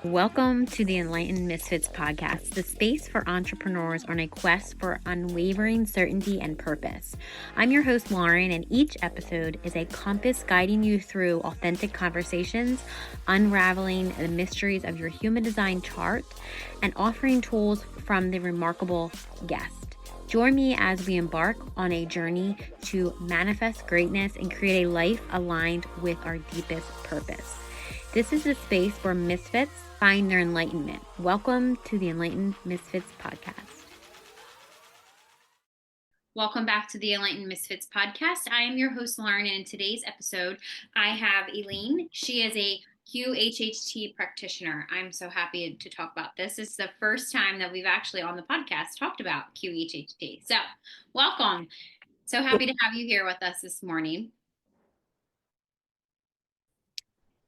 Welcome to the Enlightened Misfits podcast, the space for entrepreneurs on a quest for unwavering certainty and purpose. I'm your host, Lauren, and each episode is a compass guiding you through authentic conversations, unraveling the mysteries of your human design chart, and offering tools from the remarkable guest. Join me as we embark on a journey to manifest greatness and create a life aligned with our deepest purpose. This is the space where misfits find their enlightenment. Welcome to the Enlightened Misfits podcast. Welcome back to the Enlightened Misfits podcast. I am your host, Lauren, and in today's episode, I have Eileen. She is a QHHT practitioner. I'm so happy to talk about this. This is the first time that we've actually on the podcast talked about QHHT. So welcome. So happy to have you here with us this morning.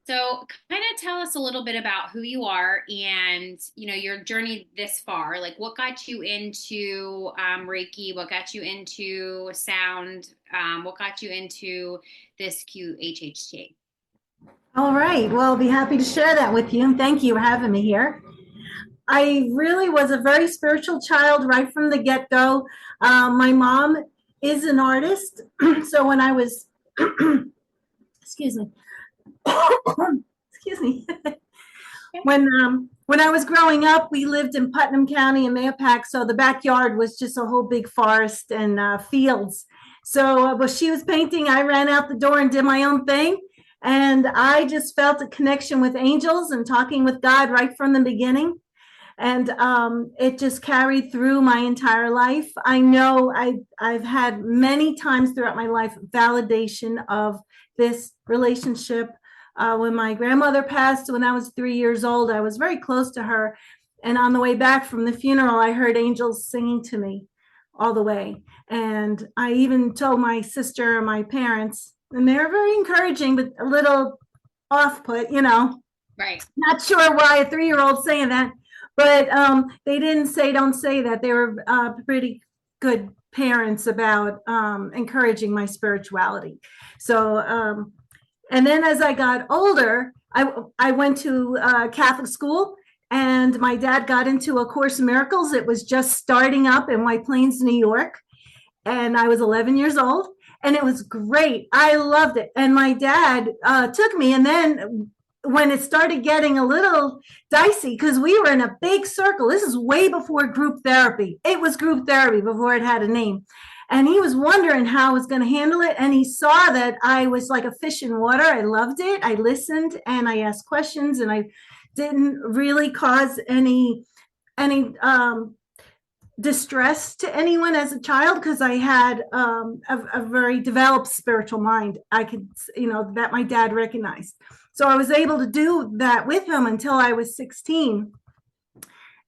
So kind of tell us a little bit about who you are and, your journey this far. Like what got you into Reiki? What got you into sound? What got you into this QHHT? All right. Well, I'll be happy to share that with you. And thank you for having me here. I really was a very spiritual child right from the get-go. My mom is an artist. So when I was, excuse me. When I was growing up, we lived in Putnam County in Mahopac, so the backyard was just a whole big forest and fields. So while she was painting, I ran out the door and did my own thing, and I just felt a connection with angels and talking with God right from the beginning. And it just carried through my entire life. I know I've had many times throughout my life validation of this relationship. When my grandmother passed when I was 3 years old, I was very close to her. And on the way back from the funeral, I heard angels singing to me all the way. And I even told my sister and my parents, and they were very encouraging, but a little off-put, Right. Not sure why a 3-year-old saying that, but they didn't say, don't say that. They were pretty good parents about encouraging my spirituality. So, and then as I got older, I went to Catholic school, and my dad got into A Course in Miracles. It was just starting up in White Plains, New York. And I was 11 years old, and it was great. I loved it. And my dad took me. And then when it started getting a little dicey, because we were in a big circle, this is way before group therapy. It was group therapy before it had a name. And he was wondering how I was going to handle it. And he saw that I was like a fish in water. I loved it. I listened and I asked questions, and I didn't really cause any distress to anyone as a child, because I had a very developed spiritual mind. I could, that my dad recognized. So I was able to do that with him until I was 16.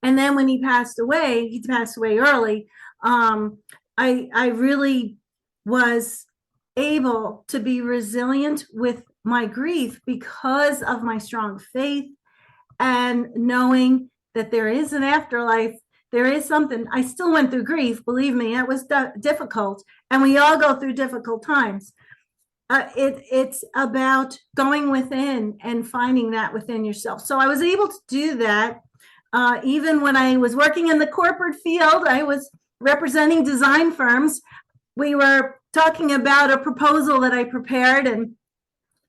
And then when he passed away early. I really was able to be resilient with my grief because of my strong faith and knowing that there is an afterlife. There is something. I still went through grief, believe me. It was difficult, and we all go through difficult times. It's about going within and finding that within yourself. So I was able to do that. Even when I was working in the corporate field, I was representing design firms. We were talking about a proposal that I prepared, and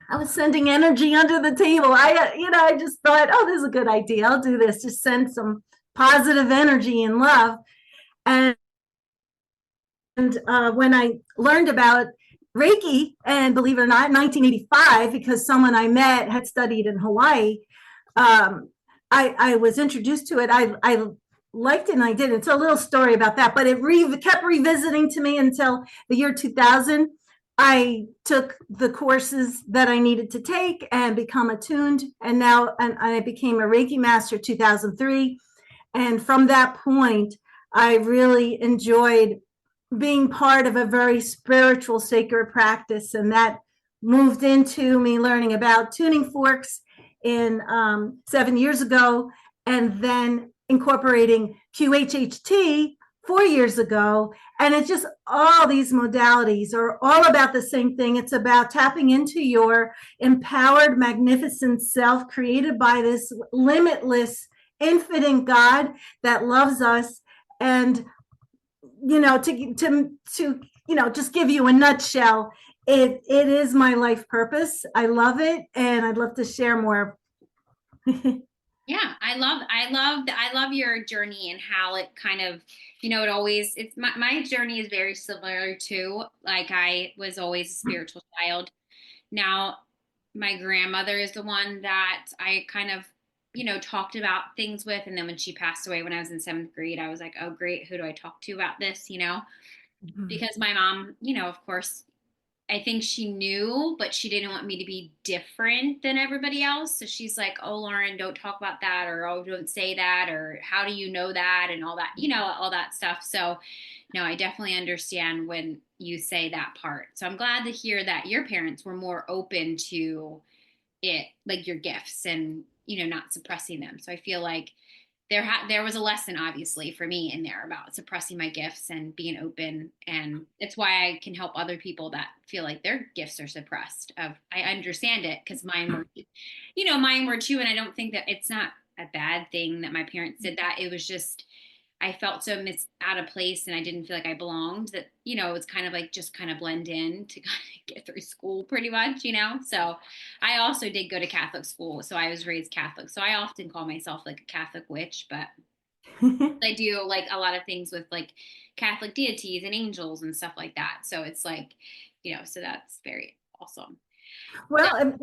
I was sending energy under the table. I just thought, oh, this is a good idea. I'll do this. Just send some positive energy and love. And when I learned about Reiki, and believe it or not, in 1985, because someone I met had studied in Hawaii, I was introduced to it. I liked it, and I did. It's a little story about that, but it kept revisiting to me until the year 2000. I took the courses that I needed to take and become attuned, and I became a Reiki master 2003. And from that point, I really enjoyed being part of a very spiritual, sacred practice, and that moved into me learning about tuning forks in 7 years ago, and then incorporating QHHT 4 years ago. And it's just all these modalities are all about the same thing. It's about tapping into your empowered, magnificent self created by this limitless, infinite God that loves us. And, just give you a nutshell, it is my life purpose. I love it. And I'd love to share more. Yeah, I love your journey and how it kind of, it's my journey is very similar too. Like I was always a spiritual child. Now, my grandmother is the one that I kind of, talked about things with. And then when she passed away when I was in seventh grade, I was like, oh, great. Who do I talk to about this? Because my mom, of course, I think she knew, but she didn't want me to be different than everybody else. So she's like, oh, Lauren, don't talk about that, or oh, don't say that, or how do you know that, and all that, all that stuff. So, no, I definitely understand when you say that part. So I'm glad to hear that your parents were more open to it, like your gifts, and, not suppressing them. So I feel like there was a lesson obviously for me in there about suppressing my gifts and being open, and it's why I can help other people that feel like their gifts are suppressed. I understand it because mine were too, and I don't think that it's not a bad thing that my parents did that. It was just I felt so out of place, and I didn't feel like I belonged, that it was kind of like just kind of blend in to kind of get through school pretty much. So I also did go to Catholic school, so I was raised Catholic, so I often call myself like a Catholic witch, but I do like a lot of things with like Catholic deities and angels and stuff like that, so it's like, so that's very awesome. Well,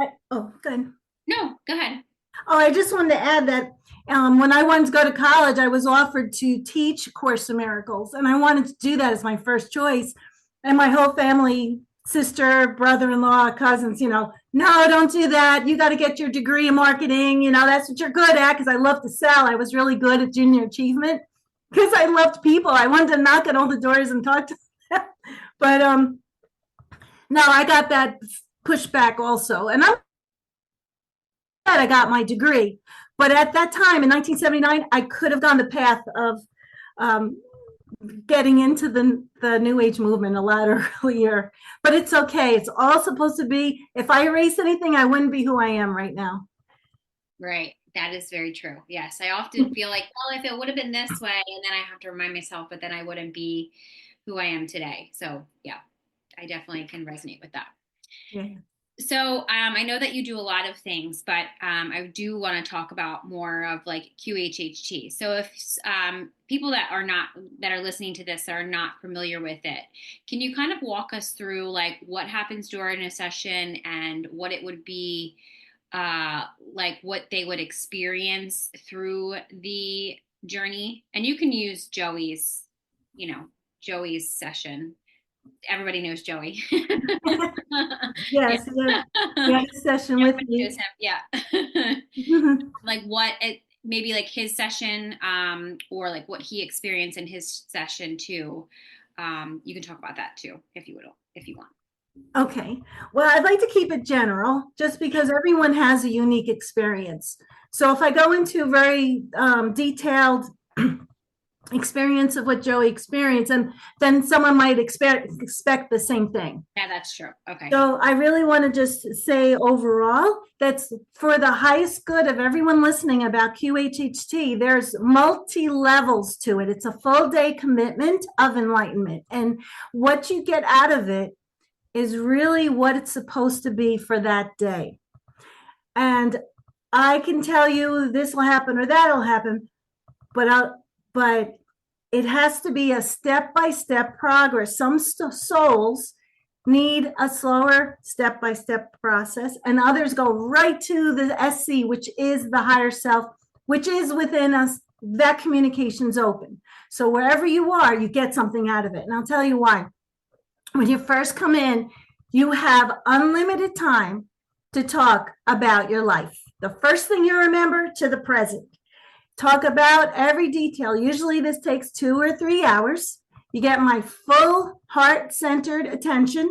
good. No, go ahead. Oh, I just wanted to add that when I wanted to go to college, I was offered to teach Course in Miracles, and I wanted to do that as my first choice. And my whole family, sister, brother-in-law, cousins, no, don't do that. You got to get your degree in marketing. That's what you're good at, because I love to sell. I was really good at junior achievement because I loved people. I wanted to knock on all the doors and talk to them. But no, I got that pushback also. And I got my degree. But at that time in 1979, I could have gone the path of getting into the New Age movement a lot earlier. But it's okay. It's all supposed to be. If I erase anything, I wouldn't be who I am right now. Right. That is very true. Yes. I often feel like, well, if it would have been this way, and then I have to remind myself, but then I wouldn't be who I am today. So yeah, I definitely can resonate with that. Yeah. So I know that you do a lot of things, but I do want to talk about more of like QHHT. So if people that are listening to this are not familiar with it, can you kind of walk us through like what happens during a session and what it would be like, what they would experience through the journey? And you can use Joey's session. Everybody knows Joey. Yes, yeah, session with me. Yeah. Like maybe like his session, or like what he experienced in his session too. You can talk about that too, if you want. Okay. Well, I'd like to keep it general just because everyone has a unique experience. So if I go into very detailed experience of what Joey experienced, and then someone might expect the same thing. Yeah, that's true. Okay. So I really want to just say overall, that's for the highest good of everyone listening about QHHT. There's multi-levels to it. It's a full day commitment of enlightenment. And what you get out of it is really what it's supposed to be for that day. And I can tell you this will happen or that'll happen, but it has to be a step-by-step progress. Some souls need a slower step-by-step process, and others go right to the SC, which is the higher self, which is within us. That communication's open. So wherever you are, you get something out of it. And I'll tell you why. When you first come in, you have unlimited time to talk about your life. The first thing you remember to the present. Talk about every detail. Usually this takes 2 or 3 hours. You get my full heart-centered attention.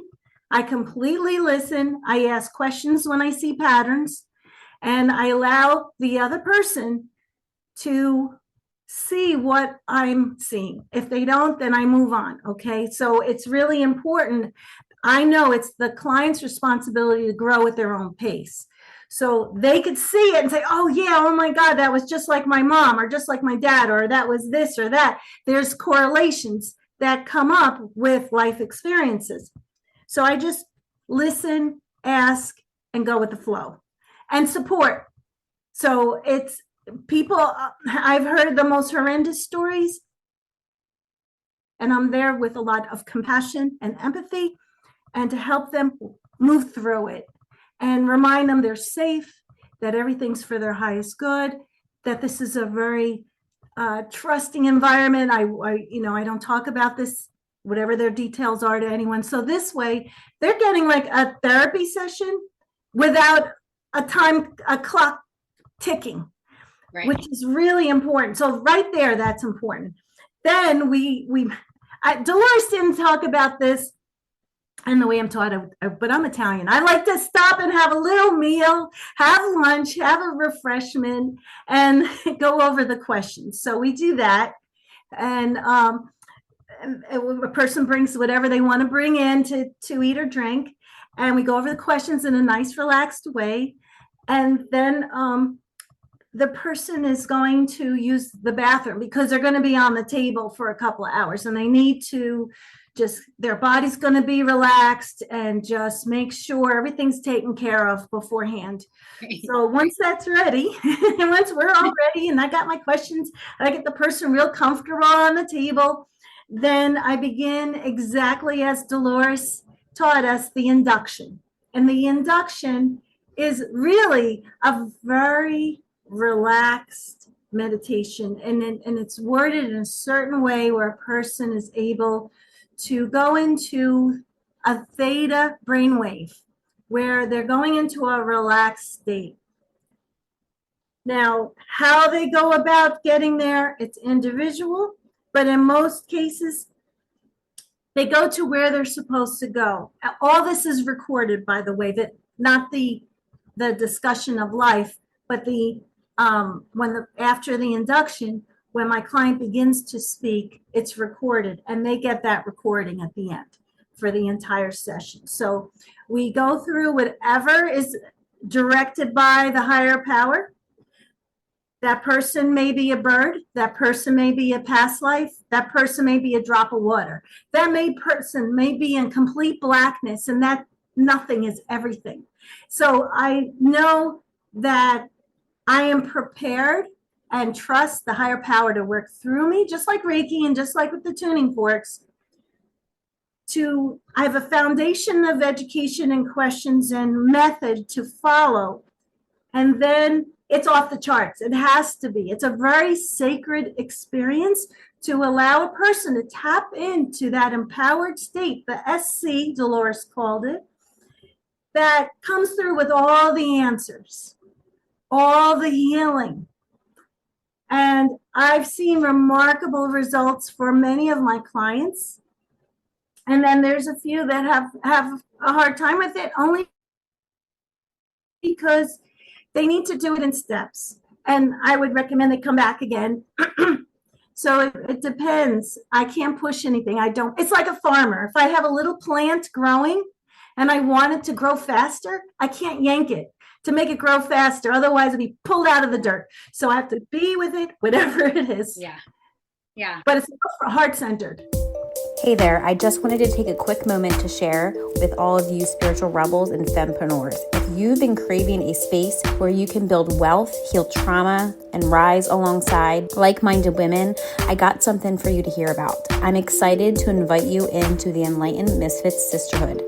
I completely listen. I ask questions when I see patterns, and I allow the other person to see what I'm seeing. If they don't, then I move on. Okay. So it's really important. I know it's the client's responsibility to grow at their own pace. So they could see it and say, oh, yeah, oh my God, that was just like my mom or just like my dad, or that was this or that. There's correlations that come up with life experiences. So I just listen, ask, and go with the flow and support. So it's people, I've heard the most horrendous stories, and I'm there with a lot of compassion and empathy and to help them move through it and remind them they're safe, that everything's for their highest good, that this is a very trusting environment. I don't talk about this, whatever their details are, to anyone. So this way, they're getting like a therapy session without a clock ticking, right, which is really important. So right there, that's important. Then Dolores didn't talk about this and the way I'm taught, but I'm Italian. I like to stop and have a little meal, have lunch, have a refreshment, and go over the questions. So we do that. And a person brings whatever they want to bring in to eat or drink. And we go over the questions in a nice, relaxed way. And then the person is going to use the bathroom because they're going to be on the table for a couple of hours, and they need to their body's going to be relaxed and just make sure everything's taken care of beforehand. So once that's ready, and once we're all ready and I got my questions, I get the person real comfortable on the table, then I begin exactly as Dolores taught us, the induction. And the induction is really a very relaxed meditation, and it's worded in a certain way where a person is able to go into a theta brainwave where they're going into a relaxed state. Now, how they go about getting there, it's individual, but in most cases, they go to where they're supposed to go. All this is recorded, by the way, that not the discussion of life, but after the induction, when my client begins to speak, it's recorded, and they get that recording at the end for the entire session. So we go through whatever is directed by the higher power. That person may be a bird. That person may be a past life. That person may be a drop of water. That person may be in complete blackness, and that nothing is everything. So I know that I am prepared and trust the higher power to work through me, just like Reiki and just like with the tuning forks. I have a foundation of education and questions and method to follow. And then it's off the charts. It has to be. It's a very sacred experience to allow a person to tap into that empowered state, the SC, Dolores called it, that comes through with all the answers, all the healing. And I've seen remarkable results for many of my clients. And then there's a few that have a hard time with it, only because they need to do it in steps. And I would recommend they come back again. So it depends. I can't push anything. It's like a farmer. If I have a little plant growing and I want it to grow faster, I can't yank it to make it grow faster. Otherwise, it'll be pulled out of the dirt. So I have to be with it, whatever it is. Yeah. But it's heart-centered. Hey there, I just wanted to take a quick moment to share with all of you spiritual rebels and fempreneurs. If you've been craving a space where you can build wealth, heal trauma, and rise alongside like-minded women, I got something for you to hear about. I'm excited to invite you into the Enlightened Misfits Sisterhood.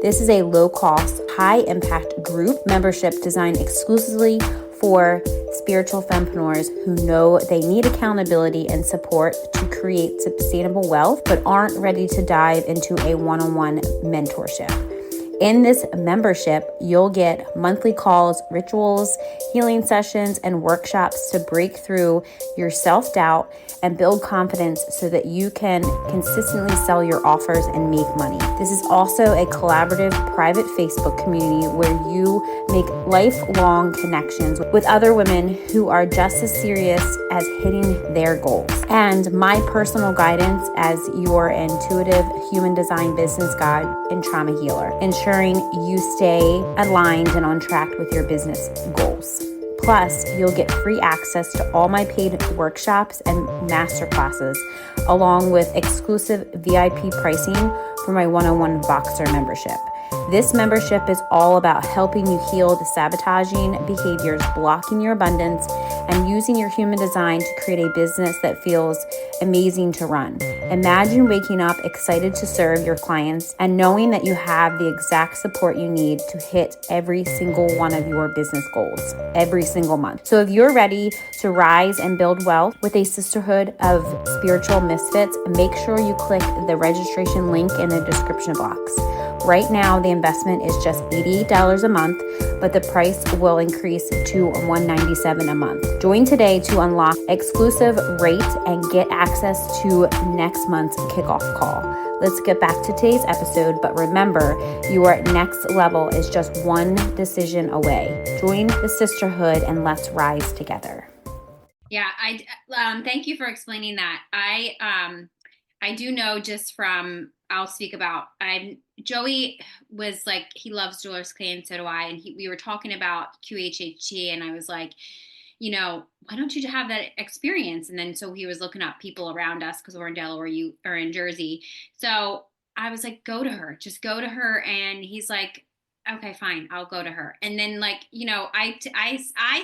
This is a low-cost, high-impact group membership designed exclusively for spiritual fempreneurs who know they need accountability and support to create sustainable wealth, but aren't ready to dive into a one-on-one mentorship. In this membership, you'll get monthly calls, rituals, healing sessions, and workshops to break through your self-doubt and build confidence so that you can consistently sell your offers and make money. This is also a collaborative private Facebook community where you make lifelong connections with other women who are just as serious as hitting their goals. And my personal guidance as your intuitive human design business guide and trauma healer, ensuring you stay aligned and on track with your business goals. Plus, you'll get free access to all my paid workshops and masterclasses, along with exclusive VIP pricing for my one-on-one Voxer membership. This membership is all about helping you heal the sabotaging behaviors blocking your abundance and using your human design to create a business that feels amazing to run. Imagine waking up excited to serve your clients and knowing that you have the exact support you need to hit every single one of your business goals every single month. So if you're ready to rise and build wealth with a sisterhood of spiritual misfits, make sure you click the registration link in the description box. Right now, the investment is just $88 a month, but the price will increase to $197 a month. Join today to unlock exclusive rates and get access to next month's kickoff call. Let's get back to today's episode, but remember, your next level is just one decision away. Join the sisterhood and let's rise together. Yeah, I thank you for explaining that. I do know just from I'll speak about Joey was like, he loves Dolores Clay and so do I, and we were talking about QHHT and I was like, why don't you have that experience? And then so he was looking up people around us because we're in Delaware, you are in Jersey. So I was like, just go to her. And he's like, okay, fine, I'll go to her. And then I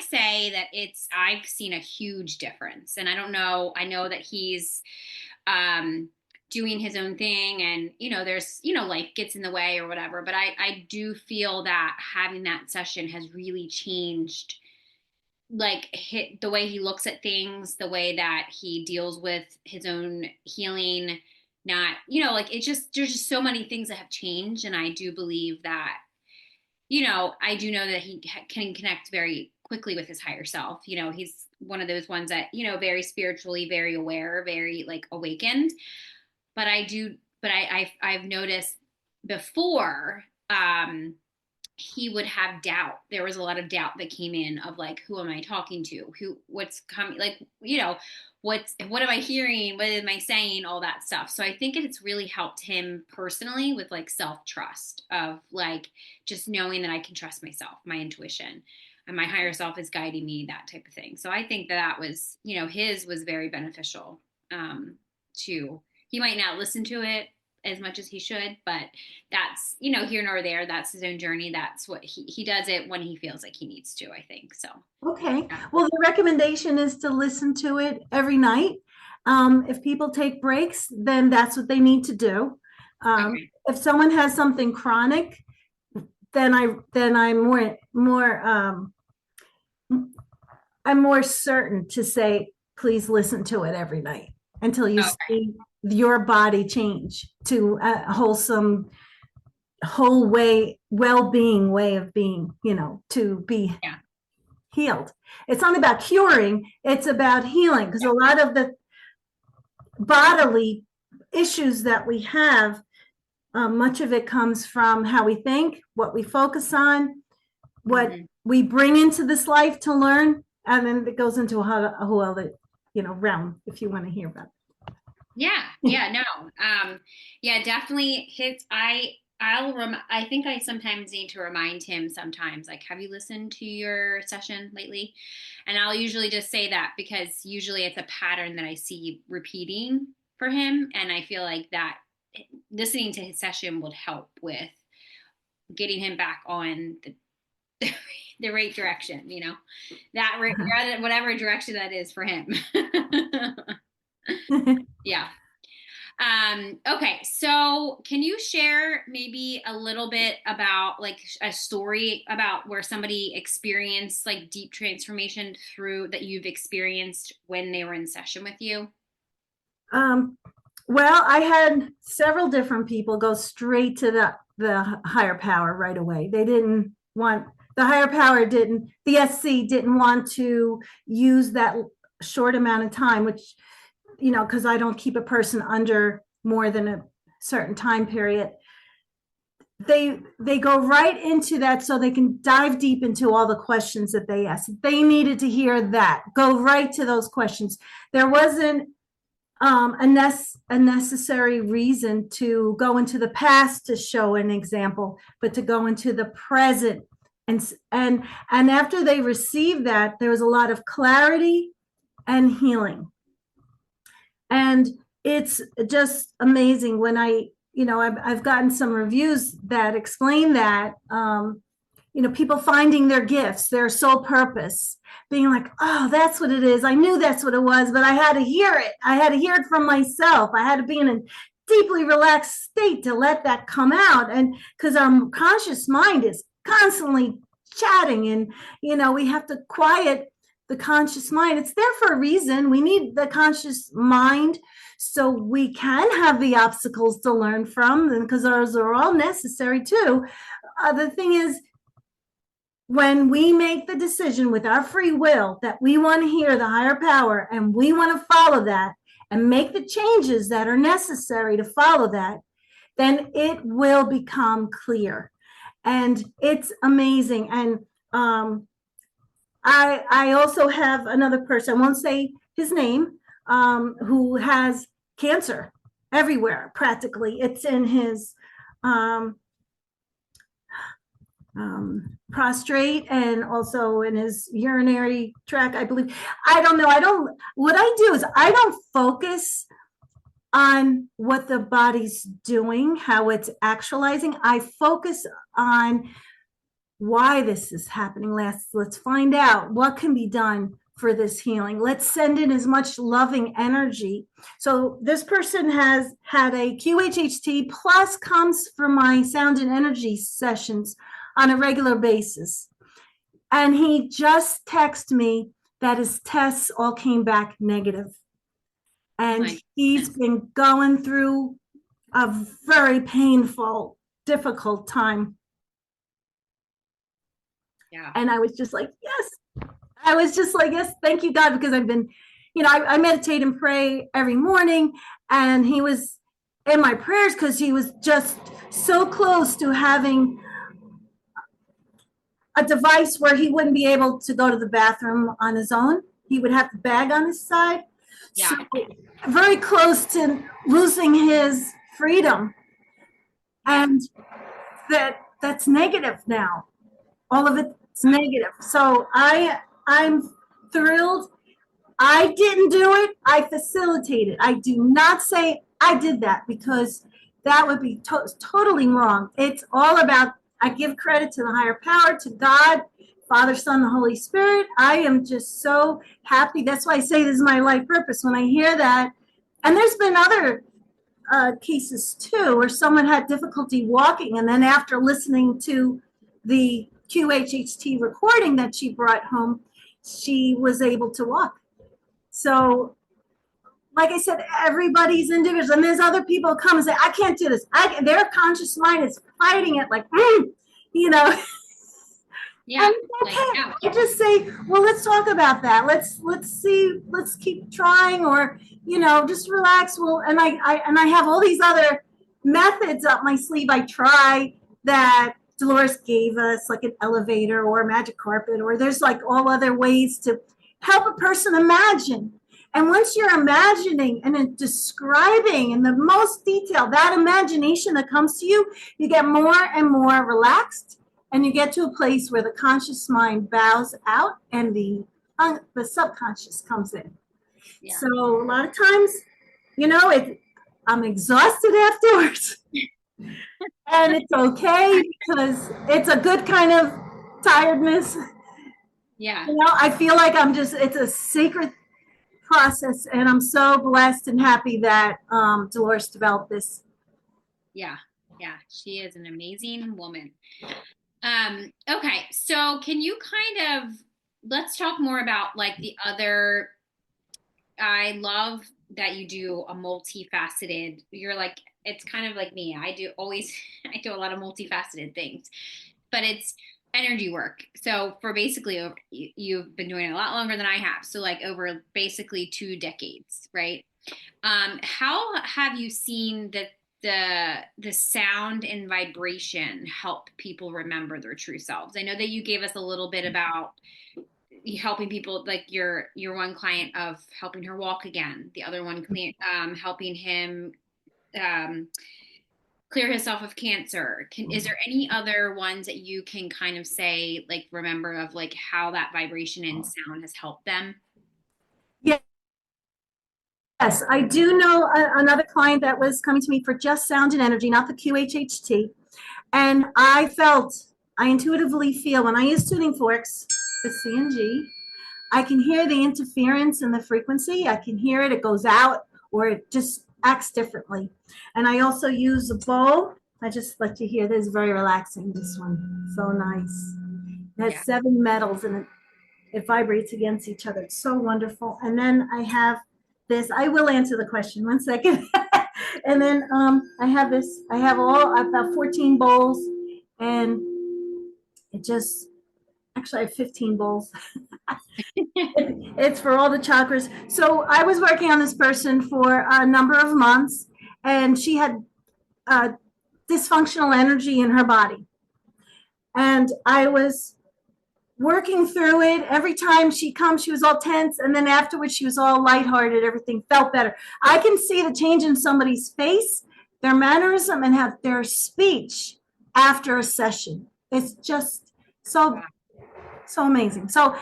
say that I've seen a huge difference. And I know that he's doing his own thing and, there's, life gets in the way or whatever. But I do feel that having that session has really changed the way he looks at things, the way that he deals with his own healing, there's just so many things that have changed. And I do believe that, I do know that he can connect very quickly with his higher self. He's one of those ones that, very spiritually, very aware, very awakened. But I've noticed before, he would have doubt. There was a lot of doubt that came in of who am I talking to? What's coming? What am I hearing? What am I saying? All that stuff. So I think it's really helped him personally with self-trust of just knowing that I can trust myself, my intuition, and my higher self is guiding me, that type of thing. So I think that was, his was very beneficial, to, he might not listen to it as much as he should, but that's, here nor there. That's his own journey. That's what he does it when he feels like he needs to, I think. So. Okay. Well, the recommendation is to listen to it every night. If people take breaks, then that's what they need to do. Okay. If someone has something chronic, then I'm more certain to say, please listen to it every night until you see your body change to a wholesome, well-being way of being, to be healed. It's not about curing, it's about healing, because a lot of the bodily issues that we have, much of it comes from how we think, what we focus on, what we bring into this life to learn, and then it goes into a whole other, realm, if you want to hear about it. Definitely I think I sometimes need to remind him sometimes, have you listened to your session lately? And I'll usually just say that because usually it's a pattern that I see repeating for him. And I feel like that listening to his session would help with getting him back on the right direction, that whatever direction that is for him. Yeah. Okay. So can you share maybe a little bit about a story about where somebody experienced deep transformation through that you've experienced when they were in session with you? Well, I had several different people go straight to the higher power right away. They didn't want the higher power didn't the SC didn't want to use that short amount of time, which because I don't keep a person under more than a certain time period. They go right into that so they can dive deep into all the questions that they asked. They needed to hear that. Go right to those questions. There wasn't a necessary reason to go into the past to show an example, but to go into the present. And after they received that, there was a lot of clarity and healing. And it's just amazing when I've gotten some reviews that explain that, people finding their gifts, their soul purpose, being like, oh, that's what it is. I knew that's what it was, but I had to hear it. I had to hear it from myself. I had to be in a deeply relaxed state to let that come out. And because our conscious mind is constantly chatting, and, we have to quiet the conscious mind. It's there for a reason. We need the conscious mind so we can have the obstacles to learn from, because those are all necessary too. The thing is, when we make the decision with our free will that we want to hear the higher power and we want to follow that and make the changes that are necessary to follow that, then it will become clear. And it's amazing. And I also have another person, I won't say his name, who has cancer everywhere, practically. It's in his prostrate and also in his urinary tract, I believe. I don't know. What I do is I don't focus on what the body's doing, how it's actualizing. I focus on why this is happening. Let's find out what can be done for this healing. Let's send in as much loving energy. So this person has had a QHHT plus comes for my sound and energy sessions on a regular basis. And he just texted me that his tests all came back negative. And he's been going through a very painful, difficult time. Yeah. And I was just like, yes. I was just like, yes, thank you, God, because I've been, I meditate and pray every morning. And he was in my prayers because he was just so close to having a device where he wouldn't be able to go to the bathroom on his own. He would have the bag on his side. Yeah. So very close to losing his freedom. Yeah. And that's negative now. All of it's negative. So I'm thrilled. I didn't do it. I facilitated. I do not say I did that, because that would be totally wrong. It's all about, I give credit to the higher power, to God, Father, Son, the Holy Spirit. I am just so happy. That's why I say this is my life purpose. When I hear that, and there's been other cases too, where someone had difficulty walking, and then after listening to the QHHT recording that she brought home, she was able to walk. So, like I said, everybody's individual, and there's other people come and say, I can't do this. Their conscious mind is fighting it, like, Yeah. Okay. I just say, well, let's talk about that. Let's see, let's keep trying, or, just relax. Well, and I have all these other methods up my sleeve. I try that Dolores gave us, like an elevator or a magic carpet, or there's like all other ways to help a person imagine. And once you're imagining and describing in the most detail, that imagination that comes to you, you get more and more relaxed, and you get to a place where the conscious mind bows out and the subconscious comes in. Yeah. So a lot of times, I'm exhausted afterwards. And it's okay, because it's a good kind of tiredness. Yeah. I feel like it's a sacred process, and I'm so blessed and happy that Dolores developed this. Yeah. Yeah. She is an amazing woman. Okay. So can you let's talk more about like the other, I love that you do a multifaceted, you're like, it's kind of like me. I do always, I do a lot of multifaceted things, but it's energy work. So for basically over, you've been doing it a lot longer than I have. So like over basically 2 decades, right? How have you seen that the sound and vibration help people remember their true selves? I know that you gave us a little bit about helping people, like your one client of helping her walk again, the other one helping him um, clear himself of cancer. Is there any other ones that you can kind of say, like, remember of like how that vibration and sound has helped them? Yes, I do know another client that was coming to me for just sound and energy, not the QHHT. And I intuitively feel when I use tuning forks, the C and G, I can hear the interference in the frequency. I can hear it, it goes out, or it just acts differently. And I also use a bowl. I just let you hear this, very relaxing, this one. So nice. It Yeah. has 7 metals and it vibrates against each other. It's so wonderful. And then I have this. I will answer the question, one second. And then I have this. I have about 14 bowls, and it just actually I have 15 bowls. It's for all the chakras. So I was working on this person for a number of months, and she had uh, dysfunctional energy in her body, and I was working through it. Every time she comes, she was all tense, and then afterwards, she was all lighthearted. Everything felt better. I can see the change in somebody's face, their mannerism, and have their speech after a session. It's just so amazing. So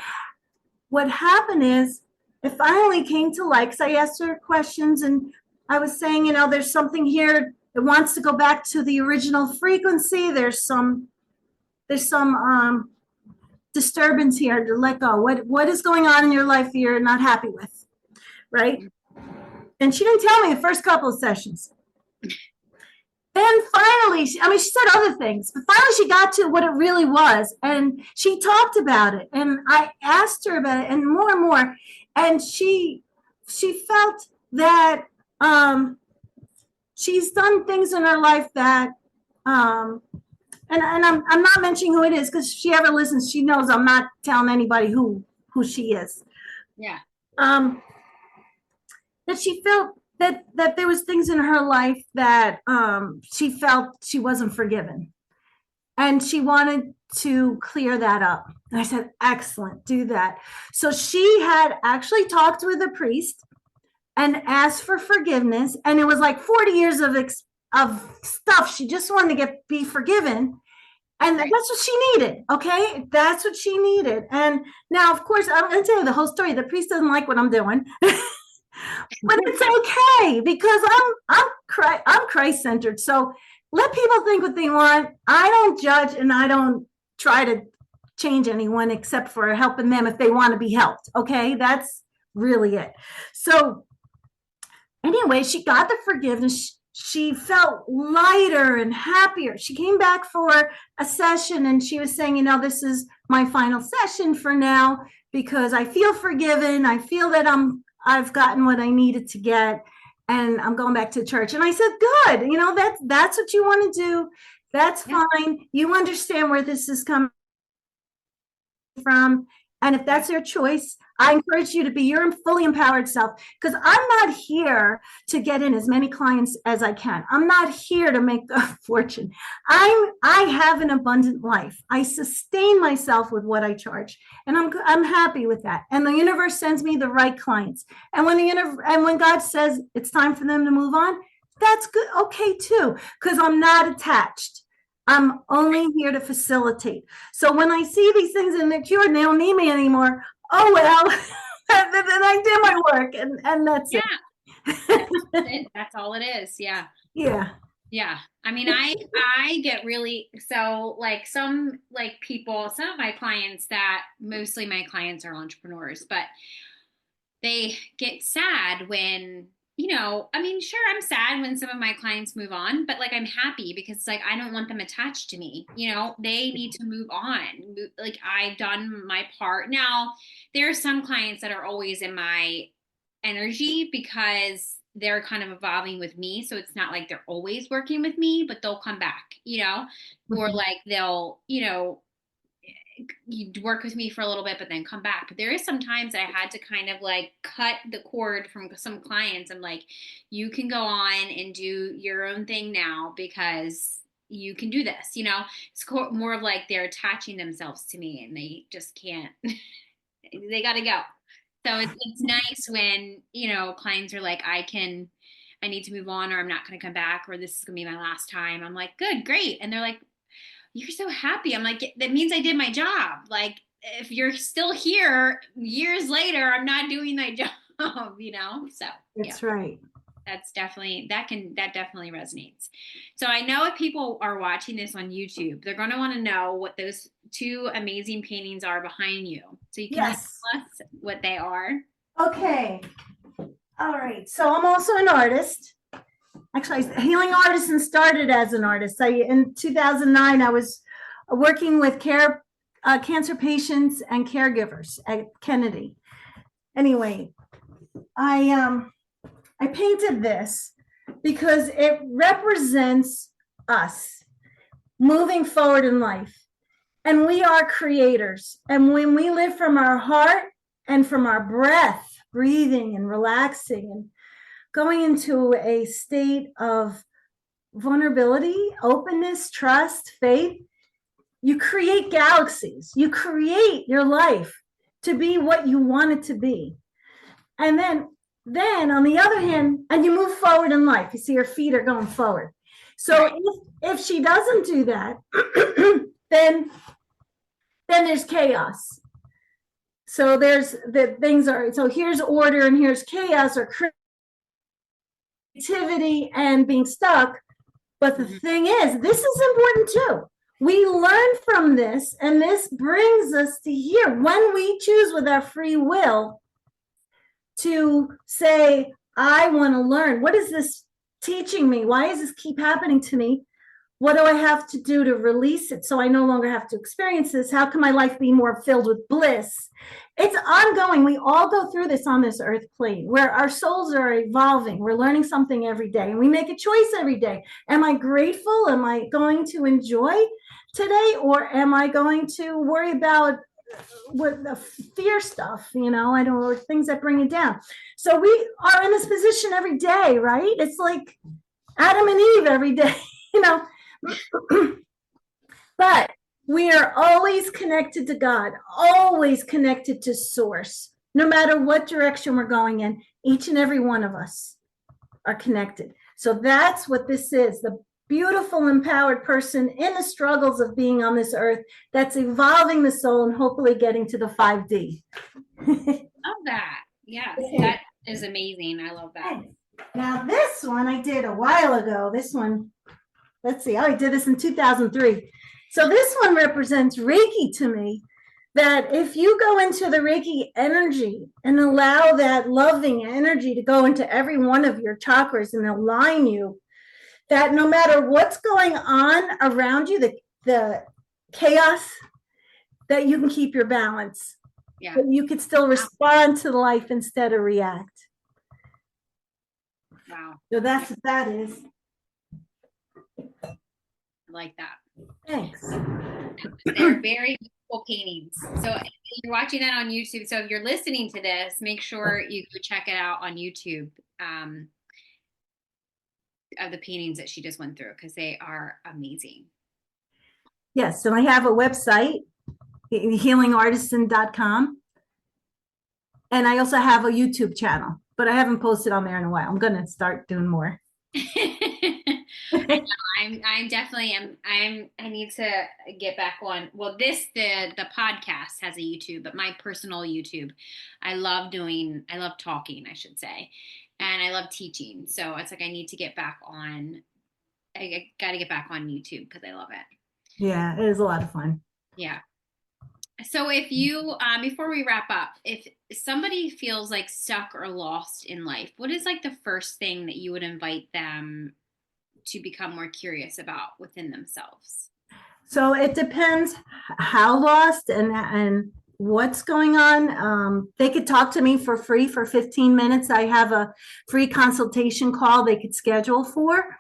what happened is, it finally came to light because I asked her questions, and I was saying, there's something here. It wants to go back to the original frequency. There's some disturbance here to let go. What is going on in your life you're not happy with, right? And she didn't tell me the first couple of sessions. Then finally, she said other things, but finally she got to what it really was, and she talked about it, and I asked her about it, and more, and she felt that she's done things in her life that and I'm not mentioning who it is, because if she ever listens, she knows I'm not telling anybody who she is. Yeah. That she felt that there was things in her life that she felt she wasn't forgiven, and she wanted to clear that up. And I said, excellent, do that. So she had actually talked with a priest and asked for forgiveness, and it was like 40 years of stuff. She just wanted to be forgiven. And that's what she needed. Okay. That's what she needed. And now, of course, I'm going to tell you the whole story. The priest doesn't like what I'm doing, but it's okay, because I'm Christ centered. So let people think what they want. I don't judge, and I don't try to change anyone except for helping them if they want to be helped. Okay. That's really it. So anyway, she got the forgiveness. She felt lighter and happier. She came back for a session, and she was saying, this is my final session for now, because I feel forgiven. I feel that I've gotten what I needed to get, and I'm going back to church. And I said, good. That's what you want to do. That's fine. You understand where this is coming from. And if that's your choice, I encourage you to be your fully empowered self, because I'm not here to get in as many clients as I can. I'm not here to make a fortune. I have an abundant life. I sustain myself with what I charge, and I'm happy with that. And the universe sends me the right clients. And when God says it's time for them to move on, that's good. Okay too, because I'm not attached. I'm only here to facilitate. So when I see these things and they're cured and they don't need me anymore, oh well, then I did my work, and that's it. That's all it is. Yeah. Yeah. Yeah. I mean, I get really, so like some of my clients, that mostly my clients are entrepreneurs, but they get sad when, sure, I'm sad when some of my clients move on, but like I'm happy because like I don't want them attached to me. They need to move on. Like I've done my part. Now, there are some clients that are always in my energy because they're kind of evolving with me. So it's not like they're always working with me, but they'll come back, or like they'll, you work with me for a little bit, but then come back. But there is sometimes I had to kind of like cut the cord from some clients. I'm like, you can go on and do your own thing now because you can do this. It's more of like they're attaching themselves to me and they just can't. They got to go. So it's nice when clients are like, I need to move on, or I'm not going to come back, or this is going to be my last time. I'm like, good, great, and they're like, you're so happy. I'm like, that means I did my job. Like, if you're still here years later, I'm not doing my job, So That's right. That definitely resonates. So I know if people are watching this on YouTube, they're going to want to know what those two amazing paintings are behind you. So you can tell us what they are. Okay. All right. So I'm also an artist. Actually, healing artisan started as an artist. In 2009, I was working with cancer patients and caregivers at Kennedy. Anyway, I painted this because it represents us moving forward in life. And we are creators. And when we live from our heart and from our breath, breathing and relaxing and going into a state of vulnerability, openness, trust, faith, you create galaxies. You create your life to be what you want it to be. And then on the other hand, and you move forward in life. You see your feet are going forward. So if she doesn't do that, then there's chaos. So so here's order and here's chaos or creativity and being stuck. But the thing is, this is important too. We learn from this, and this brings us to here. When we choose with our free will to say, I want to learn, what is this teaching me? Why does this keep happening to me? What do I have to do to release it so I no longer have to experience this? How can my life be more filled with bliss? It's ongoing. We all go through this on this earth plane where our souls are evolving. We're learning something every day, and we make a choice every day. Am I grateful? Am I going to enjoy today, or am I going to worry about what the fear stuff, I don't know, things that bring it down. So we are in this position every day, right? It's like Adam and Eve every day, But we are always connected to God, always connected to source. No matter what direction we're going in, each and every one of us are connected. So that's what this is, the beautiful, empowered person in the struggles of being on this earth that's evolving the soul and hopefully getting to the 5D. Love that. Yeah, that is amazing. I love that. Now, this one I did a while ago. This one, let's see, I did this in 2003. So this one represents Reiki to me, that if you go into the Reiki energy and allow that loving energy to go into every one of your chakras and align you, that no matter what's going on around you, the chaos, that you can keep your balance. Yeah. That you could still respond to life instead of react. Wow. So that's what that is. I like that. Thanks. They're very beautiful paintings. So if you're watching that on YouTube, so if you're listening to this, make sure you go check it out on YouTube. Of the paintings that she just went through, because they are amazing. Yes, and I have a website, healingartisan.com, and I also have a YouTube channel, but I haven't posted on there in a while. I'm going to start doing more. I'm definitely I need to get back on. Well, the podcast has a YouTube, but my personal YouTube, I love talking, I should say. And I love teaching. So it's like I need to get back on. I got to get back on YouTube because I love it. Yeah, it is a lot of fun. Yeah. So if you, before we wrap up, if somebody feels like stuck or lost in life, what is like the first thing that you would invite them to become more curious about within themselves? So it depends how lost and what's going on. They could talk to me for free for 15 minutes. I have a free consultation call they could schedule for,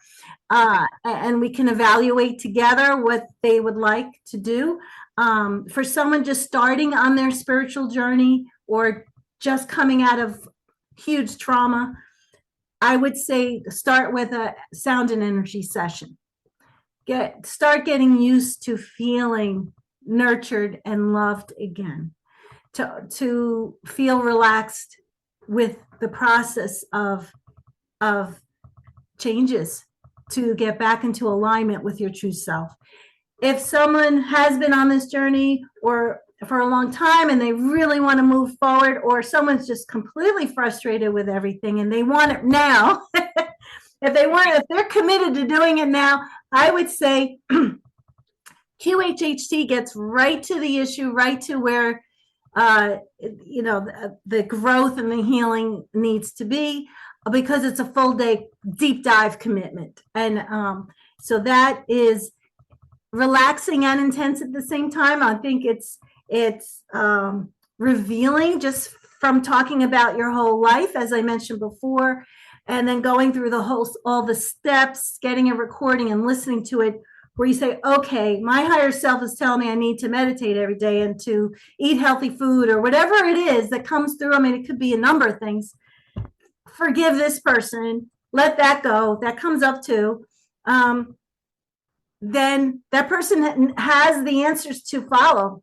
and we can evaluate together what they would like to do. For someone just starting on their spiritual journey or just coming out of huge trauma, I would say start with a sound and energy session. Start getting used to feeling nurtured and loved again, to feel relaxed with the process of changes, to get back into alignment with your true self. If someone has been on this journey or for a long time and they really want to move forward, or someone's just completely frustrated with everything and they want it now, if they're committed to doing it now, I would say QHHT gets right to the issue, right to where the growth and the healing needs to be, because it's a full day deep dive commitment. And so that is relaxing and intense at the same time. I think it's revealing just from talking about your whole life, as I mentioned before, and then going through all the steps, getting a recording and listening to it, where you say, okay, my higher self is telling me I need to meditate every day and to eat healthy food, or whatever it is that comes through. I mean, it could be a number of things. Forgive this person, let that go. That comes up too. Then that person has the answers to follow.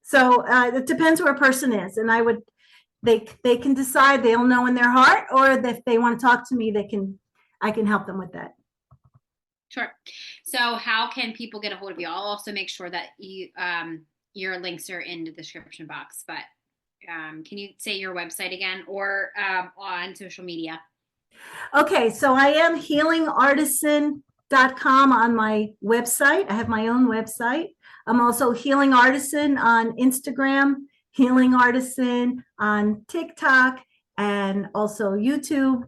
So it depends where a person is. And they can decide, they'll know in their heart, or if they want to talk to me, I can help them with that. Sure. So how can people get a hold of you? I'll also make sure that your links are in the description box, but can you say your website again, or on social media? Okay. So I am healingartisan.com on my website. I have my own website. I'm also Healing Artisan on Instagram, Healing Artisan on TikTok, and also YouTube.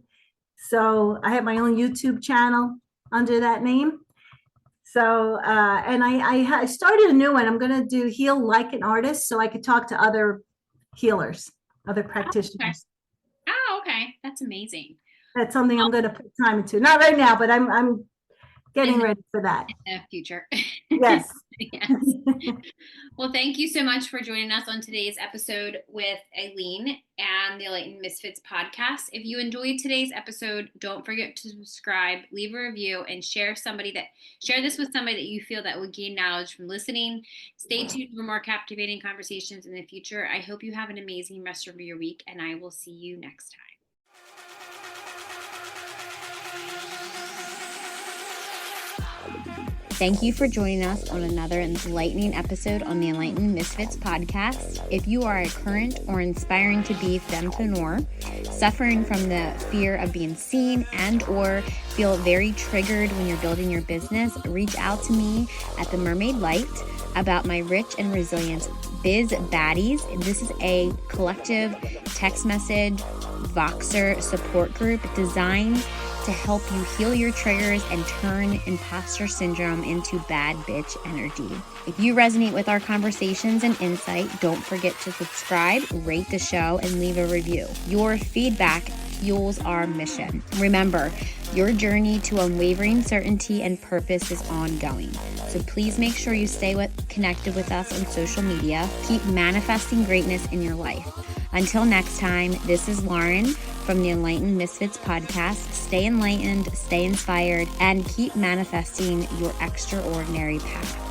So I have my own YouTube channel under that name. So, and I started a new one. I'm going to do Heal Like an Artist, so I could talk to other healers, other practitioners. Oh, okay. That's amazing. That's something I'm going to put time into. Not right now, but I'm getting ready for that. In the future. Yes. Yes. Well, thank you so much for joining us on today's episode with Eileen and the Enlightened Misfits podcast. If you enjoyed today's episode, don't forget to subscribe, leave a review, and share this with somebody that you feel that would gain knowledge from listening. Stay tuned for more captivating conversations in the future. I hope you have an amazing rest of your week, and I will see you next time. Thank you for joining us on another enlightening episode on the Enlightened Misfits podcast. If you are a current or inspiring to be fempreneur, suffering from the fear of being seen and or feel very triggered when you're building your business, reach out to me at The Mermaid Light about my Rich and Resilient Biz Baddies. This is a collective text message Voxer support group designed to help you heal your triggers and turn imposter syndrome into bad bitch energy. If you resonate with our conversations and insight, don't forget to subscribe, rate the show, and leave a review. Your feedback fuels our mission. Remember, your journey to unwavering certainty and purpose is ongoing. So please make sure you stay connected with us on social media. Keep manifesting greatness in your life. Until next time, this is Lauren from the Enlightened Misfits podcast. Stay enlightened, stay inspired, and keep manifesting your extraordinary path.